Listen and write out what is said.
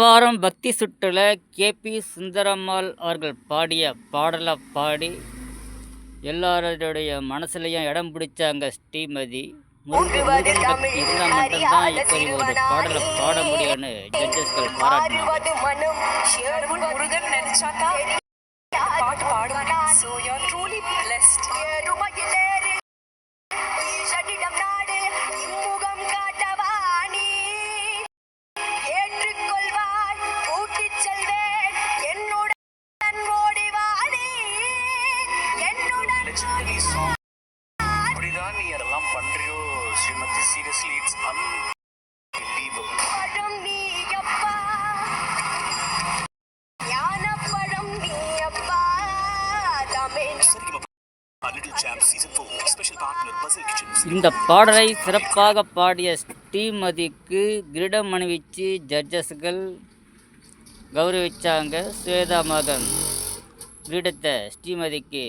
வாரம் பக்தி சுற்றுல கேபி சுந்தரம்மாள் அவர்கள் பாடிய பாடலை பாடி எல்லாருடைய மனசுலையும் இடம் பிடிச்சாங்க ஸ்ரீமதி. முருகன் பக்தி இருந்தால் மட்டும்தான் இப்படி ஒரு பாடலை பாட முடியும்னு ஜட்ஜஸ்கள் பாராட்டினாங்க. முருகன் நினைச்சாக்கா பாட்டு பாடுவாங்க. So you are truly blessed. அப்படிதான் நீ அதெல்லாம் பண்றியோ ஸ்ரீமதி. Seriously it's unbelievable. இந்த பாடலை சிறப்பாக பாடிய ஸ்ரீமதிக்கு கிரீடம் அணிவிச்சு ஜட்ஜஸ்கள் கௌரவிச்சாங்க. ஸ்வேதா மகன் கிரீடத்தை ஸ்ரீமதிக்கு